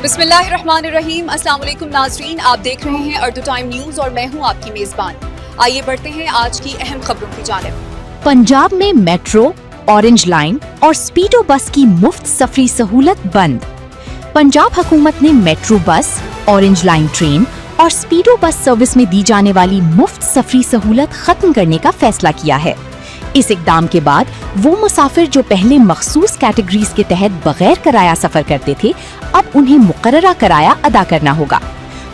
بسم اللہ الرحمن الرحیم۔ السلام علیکم ناظرین، آپ دیکھ رہے ہیں اردو ٹائم نیوز اور میں ہوں آپ کی میزبان۔ آئیے بڑھتے ہیں آج کی اہم خبروں کی جانب۔ پنجاب میں میٹرو، اورنج لائن اور سپیڈو بس کی مفت سفری سہولت بند۔ پنجاب حکومت نے metro bus, orange line train اور سپیڈو بس سروس میں دی جانے والی مفت سفری سہولت ختم کرنے کا فیصلہ کیا ہے۔ اس اقدام کے بعد وہ مسافر جو پہلے مخصوص کیٹیگریز کے تحت بغیر کرایہ سفر کرتے تھے، اب انہیں مقررہ کرایہ ادا کرنا ہوگا۔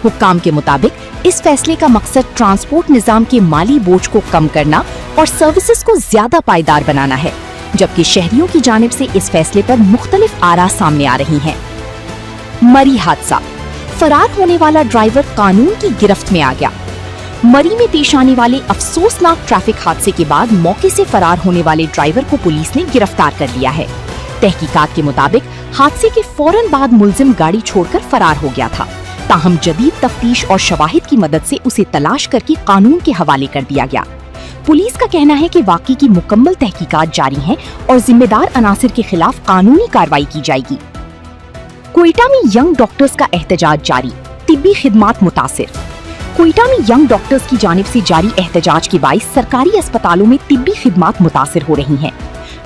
حکام کے مطابق اس فیصلے کا مقصد ٹرانسپورٹ نظام کے مالی بوجھ کو کم کرنا اور سروسز کو زیادہ پائیدار بنانا ہے، جبکہ شہریوں کی جانب سے اس فیصلے پر مختلف آراء سامنے آ رہی ہیں۔ مری حادثہ، فرار ہونے والا ڈرائیور قانون کی گرفت میں آ گیا۔ مری میں پیش آنے والے افسوسناک ٹریفک حادثے کے بعد موقع سے فرار ہونے والے ڈرائیور کو پولیس نے گرفتار کر لیا ہے۔ تحقیقات کے مطابق حادثے کے فوراً بعد ملزم گاڑی چھوڑ کر فرار ہو گیا تھا، تاہم جدید تفتیش اور شواہد کی مدد سے اسے تلاش کر کے قانون کے حوالے کر دیا گیا۔ پولیس کا کہنا ہے کہ واقعے کی مکمل تحقیقات جاری ہیں اور ذمہ دار عناصر کے خلاف قانونی کارروائی کی جائے گی۔ کوئٹہ میں ینگ ڈاکٹرز کا احتجاج جاری، طبی خدمات متاثر۔ کوئٹہ میں ینگ ڈاکٹرز کی جانب سے جاری احتجاج کے باعث سرکاری اسپتالوں میں طبی خدمات متاثر ہو رہی ہیں۔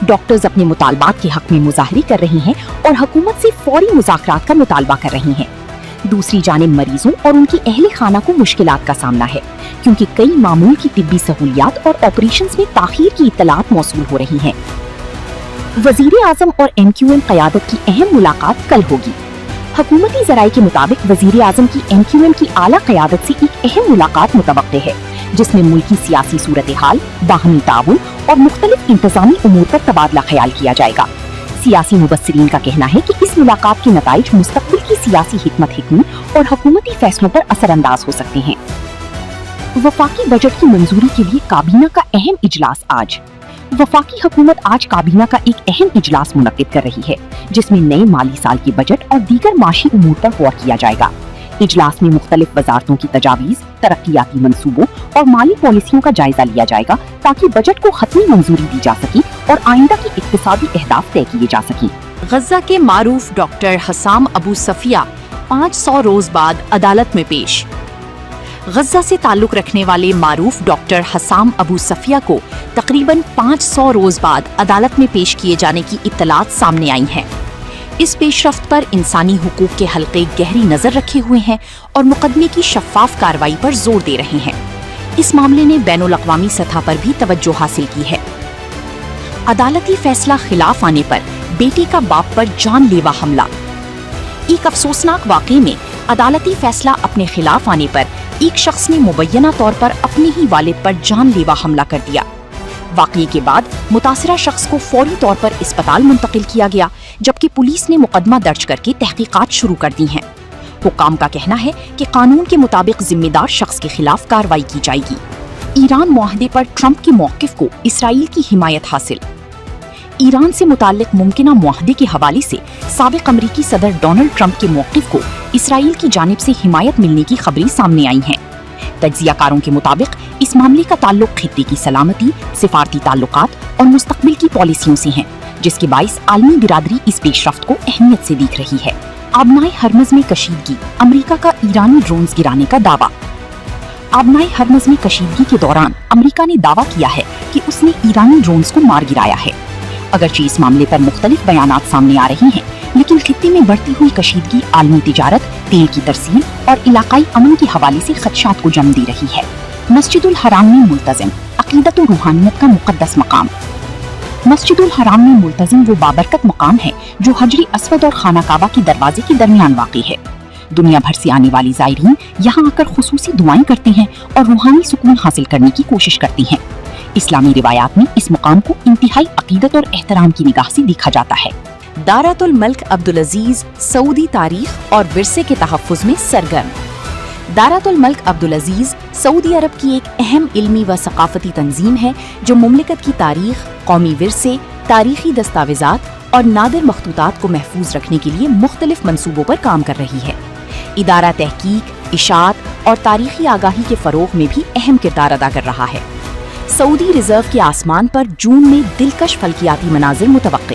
ڈاکٹرز اپنے مطالبات کے حق میں مظاہرے کر رہے ہیں اور حکومت سے فوری مذاکرات کا مطالبہ کر رہی ہیں۔ دوسری جانب مریضوں اور ان کے اہل خانہ کو مشکلات کا سامنا ہے، کیونکہ کئی معمول کی طبی سہولیات اور آپریشنز میں تاخیر کی اطلاعات موصول ہو رہی ہیں۔ وزیر اعظم اور MQM قیادت کی اہم ملاقات کل ہوگی۔ حکومتی ذرائع کے مطابق وزیر اعظم کی MQM کی اعلیٰ قیادت سے ایک اہم ملاقات متوقع ہے، جس میں ملکی سیاسی صورتحال، باہمی تعاون اور مختلف انتظامی امور پر تبادلہ خیال کیا جائے گا۔ سیاسی مبصرین کا کہنا ہے کہ اس ملاقات کے نتائج مستقبل کی سیاسی حکمت حکمی اور حکومتی فیصلوں پر اثر انداز ہو سکتے ہیں۔ وفاقی بجٹ کی منظوری کے لیے کابینہ کا اہم اجلاس آج۔ وفاقی حکومت آج کابینہ کا ایک اہم اجلاس منعقد کر رہی ہے، جس میں نئے مالی سال کے بجٹ اور دیگر معاشی امور پر غور کیا جائے گا۔ اجلاس میں مختلف وزارتوں کی تجاویز، ترقیاتی منصوبوں اور مالی پالیسیوں کا جائزہ لیا جائے گا، تاکہ بجٹ کو حتمی منظوری دی جا سکے اور آئندہ کے اقتصادی اہداف طے کیے جا سکیں۔ غزہ کے معروف ڈاکٹر حسام ابو صفیہ 500 روز بعد عدالت میں پیش۔ غزہ سے تعلق رکھنے والے معروف ڈاکٹر حسام ابو صفیہ کو تقریباً 500 روز بعد عدالت میں پیش کیے جانے کی اطلاعات سامنے آئی ہیں۔ اس پیش رفت پر انسانی حقوق کے حلقے گہری نظر رکھے ہوئے ہیں اور مقدمے کی شفاف کارروائی پر زور دے رہے ہیں۔ اس معاملے نے بین الاقوامی سطح پر بھی توجہ حاصل کی ہے۔ عدالتی فیصلہ خلاف آنے پر بیٹے کا باپ پر جان لیوا حملہ۔ ایک افسوسناک واقعے میں عدالتی فیصلہ اپنے خلاف آنے پر ایک شخص نے مبینہ طور پر اپنے ہی والد پر جان لیوا حملہ کر دیا۔ واقعے کے بعد متاثرہ شخص کو فوری طور پر اسپتال منتقل کیا گیا، جبکہ پولیس نے مقدمہ درج کر کے تحقیقات شروع کر دی ہیں۔ حکام کا کہنا ہے کہ قانون کے مطابق ذمہ دار شخص کے خلاف کارروائی کی جائے گی۔ ایران معاہدے پر ٹرمپ کے موقف کو اسرائیل کی حمایت حاصل۔ ایران سے متعلق ممکنہ معاہدے کے حوالے سے سابق امریکی صدر ڈونلڈ ٹرمپ کے موقف کو اسرائیل کی جانب سے حمایت ملنے کی خبریں سامنے آئی ہیں۔ تجزیہ کاروں کے مطابق اس معاملے کا تعلق خطے کی سلامتی، سفارتی تعلقات اور مستقبل کی پالیسیوں سے ہیں، جس کے باعث عالمی برادری اس پیش رفت کو اہمیت سے دیکھ رہی ہے۔ آبنائے ہرمز میں کشیدگی، امریکہ کا ایرانی ڈرونز گرانے کا دعویٰ۔ آبنائے ہرمز میں کشیدگی کے دوران امریکہ نے دعویٰ کیا ہے کہ اس نے ایرانی ڈرونز کو مار گرایا ہے۔ اگرچہ اس معاملے پر مختلف بیانات سامنے آ رہے ہیں، لیکن خطے میں بڑھتی ہوئی کشیدگی عالمی تجارت، تیل کی ترسیل اور علاقائی امن کے حوالے سے خدشات کو جنم دے رہی ہے۔ مسجد الحرام میں ملتزم، عقیدت و روحانیت کا مقدس مقام۔ مسجد الحرام میں ملتزم وہ بابرکت مقام ہے جو حجر اسود اور خانہ کعبہ کے دروازے کے درمیان واقع ہے۔ دنیا بھر سے آنے والی زائرین یہاں آ کر خصوصی دعائیں کرتے ہیں اور روحانی سکون حاصل کرنے کی کوشش کرتے ہیں۔ اسلامی روایات میں اس مقام کو انتہائی عقیدت اور احترام کی نگاہ سے دیکھا جاتا ہے۔ دارۃ الملک عبدالعزیز سعودی تاریخ اور ورثے کے تحفظ میں سرگرم۔ دارۃ الملک عبدالعزیز سعودی عرب کی ایک اہم علمی و ثقافتی تنظیم ہے جو مملکت کی تاریخ، قومی ورثے، تاریخی دستاویزات اور نادر مخطوطات کو محفوظ رکھنے کے لیے مختلف منصوبوں پر کام کر رہی ہے۔ ادارہ تحقیق، اشاعت اور تاریخی آگاہی کے فروغ میں بھی اہم کردار ادا کر رہا ہے۔ سعودی ریزرو کے آسمان پر جون میں دلکش فلکیاتی مناظر متوقع۔